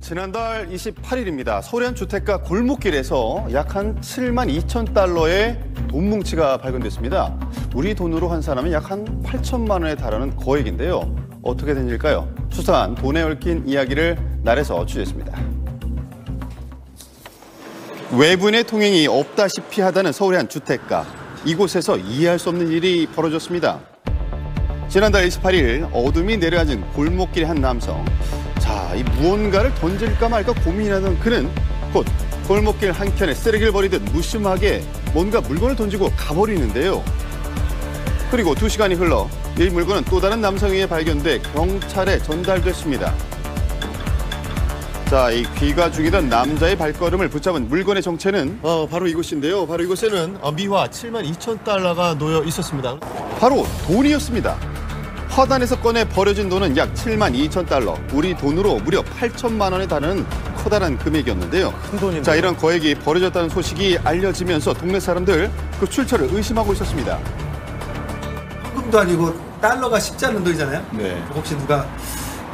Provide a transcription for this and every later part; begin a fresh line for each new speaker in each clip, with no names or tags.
지난달 28일입니다. 서울의 한 주택가 골목길에서 약 한 7만 2천 달러의 돈 뭉치가 발견됐습니다. 우리 돈으로 환산하면 약 한 8천만 원에 달하는 거액인데요. 어떻게 된 일일까요? 수사한 돈에 얽힌 이야기를 날에서 취재했습니다. 외부인의 통행이 없다시피 하다는 서울의 한 주택가. 이곳에서 이해할 수 없는 일이 벌어졌습니다. 지난달 28일 어둠이 내려앉은 골목길의 한 남성. 이 무언가를 던질까 말까 고민하던 그는 곧 골목길 한켠에 쓰레기를 버리듯 무심하게 뭔가 물건을 던지고 가버리는데요. 그리고 2시간이 흘러 이 물건은 또 다른 남성에 의해 발견돼 경찰에 전달됐습니다. 이 귀가 중이던 남자의 발걸음을 붙잡은 물건의 정체는
바로 이곳인데요. 바로 이곳에는 미화 7만 2천 달러가 놓여 있었습니다.
바로 돈이었습니다. 화단에서 꺼내 버려진 돈은 약 7만 2천 달러, 우리 돈으로 무려 8천만 원에 달하는 커다란 금액이었는데요.
큰 돈인데요.
이런 거액이 버려졌다는 소식이 알려지면서 동네 사람들 그 출처를 의심하고 있었습니다.
현금도 아니고 달러가 쉽지 않은 돈이잖아요.
네.
혹시 누가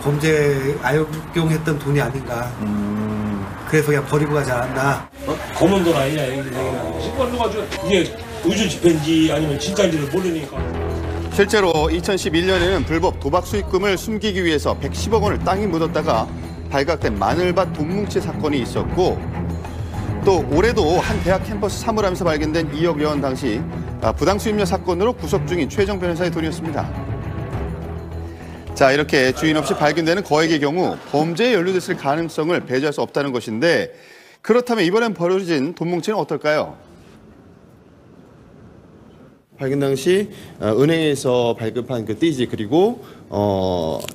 범죄에 악용했던 돈이 아닌가. 그래서 그냥 버리고 가지 않았나.
검은 돈 아니냐 얘기는. 신고를 가지고 이게 의주 집회인지 아니면 진짜인지를 모르니까.
실제로 2011년에는 불법 도박 수익금을 숨기기 위해서 110억 원을 땅에 묻었다가 발각된 마늘밭 돈 뭉치 사건이 있었고, 또 올해도 한 대학 캠퍼스 사물함에서 발견된 2억 원 당시 부당 수임료 사건으로 구속 중인 최정 변호사의 돈이었습니다. 이렇게 주인 없이 발견되는 거액의 경우 범죄에 연루됐을 가능성을 배제할 수 없다는 것인데, 그렇다면 이번엔 버려진 돈 뭉치는 어떨까요?
발견 당시 은행에서 발급한 그 띠지, 그리고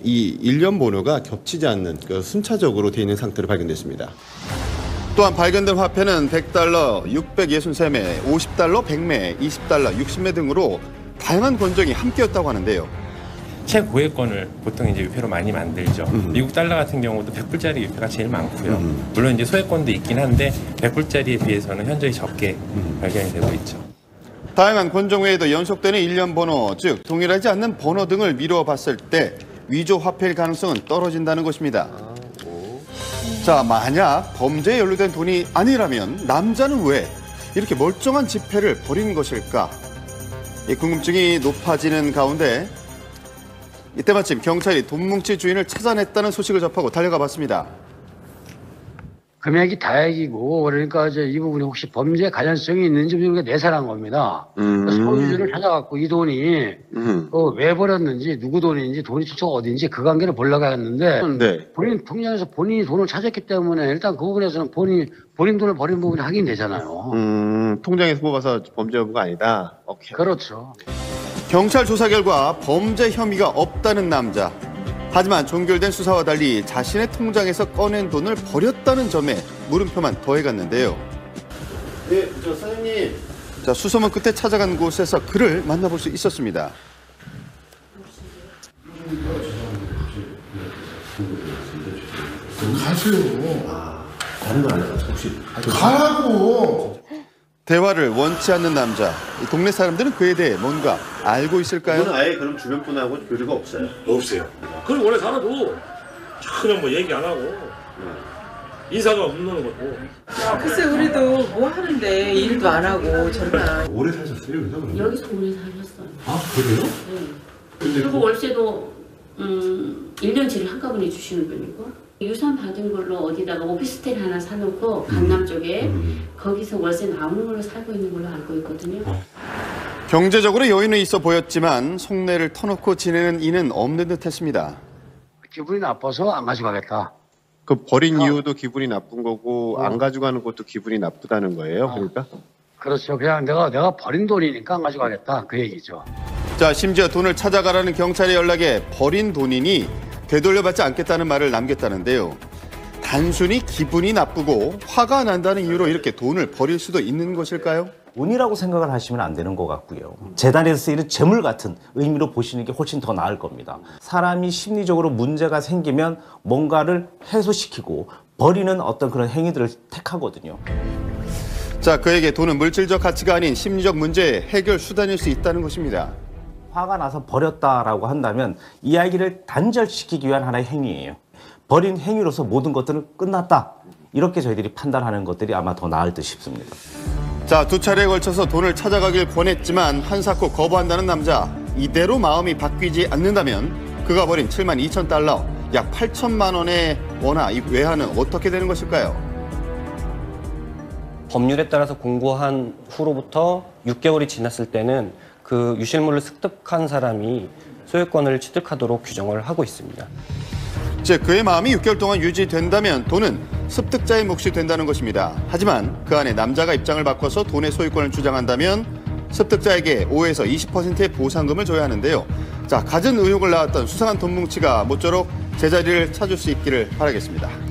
이 일련 번호가 겹치지 않는 순차적으로 돼 있는 상태로 발견됐습니다.
또한 발견된 화폐는 100달러, 663매, 50달러, 100매, 20달러, 60매 등으로 다양한 권정이 함께였다고 하는데요.
최고액권을 보통 이제 유폐로 많이 만들죠. 미국 달러 같은 경우도 100불짜리 유폐가 제일 많고요. 물론 이제 소액권도 있긴 한데 100불짜리에 비해서는 현저히 적게 발견이 되고 있죠.
다양한 권종 외에도 연속되는 일련 번호, 즉 동일하지 않는 번호 등을 미루어 봤을 때 위조 화폐일 가능성은 떨어진다는 것입니다. 만약 범죄에 연루된 돈이 아니라면 남자는 왜 이렇게 멀쩡한 지폐를 버린 것일까? 이 궁금증이 높아지는 가운데 이때 마침 경찰이 돈 뭉치 주인을 찾아냈다는 소식을 접하고 달려가 봤습니다.
금액이 다액이고, 그러니까 이 부분이 혹시 범죄 관련성이 있는지 우리가 내사한 겁니다. 소유주를 찾아갖고 이 돈이 왜 버렸는지, 누구 돈인지, 돈이 출처가 어딘지 그 관계를 보려고 했는데,
네.
본인 통장에서 본인이 돈을 찾았기 때문에 일단 그 부분에서는 본인 돈을 버린 부분이 확인되잖아요.
통장에서 뽑아서 범죄 여부가 아니다. 오케이.
그렇죠.
경찰 조사 결과 범죄 혐의가 없다는 남자. 하지만 종결된 수사와 달리 자신의 통장에서 꺼낸 돈을 버렸다는 점에 물음표만 더해갔는데요.
네, 사장님.
수소문 끝에 찾아간 곳에서 그를 만나볼 수 있었습니다.
가세요.
다른 건 안 해가지고 혹시
가라고.
대화를 원치 않는 남자. 이 동네 사람들은 그에 대해 뭔가 알고 있을까요?
저는 아예 그럼 주변 분하고 교류가 없어요.
없어요. 그리고 원래 살아도 전혀 뭐 얘기 안 하고 인사가 없는 것도.
글쎄 우리도 뭐 하는데 일도 안 하고 저러나.
오래 사셨어요, 그죠?
여기서 오래 살았어요.
아, 그래요?
네. 그리고 월세도 1년치를 한꺼번에 주시는 분이고, 유산 받은 걸로 어디다가 오피스텔 하나 사놓고 강남 쪽에 거기서 월세 나오는 걸로 살고 있는 걸로 알고 있거든요.
경제적으로 여유는 있어 보였지만 속내를 터놓고 지내는 이는 없는 듯했습니다.
기분이 나빠서 안 가져가겠다.
그 버린 이유도 기분이 나쁜 거고 안 가져가는 것도 기분이 나쁘다는 거예요. 그러니까?
그렇죠. 그냥 내가 버린 돈이니까 안 가져가겠다. 그 얘기죠.
심지어 돈을 찾아가라는 경찰의 연락에 버린 돈이니 되돌려받지 않겠다는 말을 남겼다는데요. 단순히 기분이 나쁘고 화가 난다는 이유로 이렇게 돈을 버릴 수도 있는 것일까요?
운이라고 생각을 하시면 안 되는 것 같고요. 재단에서 쓰이는 재물 같은 의미로 보시는 게 훨씬 더 나을 겁니다. 사람이 심리적으로 문제가 생기면 뭔가를 해소시키고 버리는 어떤 그런 행위들을 택하거든요.
그에게 돈은 물질적 가치가 아닌 심리적 문제의 해결 수단일 수 있다는 것입니다.
화가 나서 버렸다라고 한다면 이야기를 단절시키기 위한 하나의 행위예요. 버린 행위로서 모든 것들은 끝났다. 이렇게 저희들이 판단하는 것들이 아마 더 나을 듯 싶습니다.
자, 2차례에 걸쳐서 돈을 찾아가길 권했지만 한사코 거부한다는 남자. 이대로 마음이 바뀌지 않는다면 그가 버린 72,000달러, 약 8천만 원의 원화, 이 외화는 어떻게 되는 것일까요?
법률에 따라서 공고한 후로부터 6개월이 지났을 때는 그 유실물을 습득한 사람이 소유권을 취득하도록 규정을 하고 있습니다.
즉 그의 마음이 6개월 동안 유지된다면 돈은 습득자의 몫이 된다는 것입니다. 하지만 그 안에 남자가 입장을 바꿔서 돈의 소유권을 주장한다면 습득자에게 5에서 20%의 보상금을 줘야 하는데요. 자, 갖은 의혹을 낳았던 수상한 돈 뭉치가 모쪼록 제자리를 찾을 수 있기를 바라겠습니다.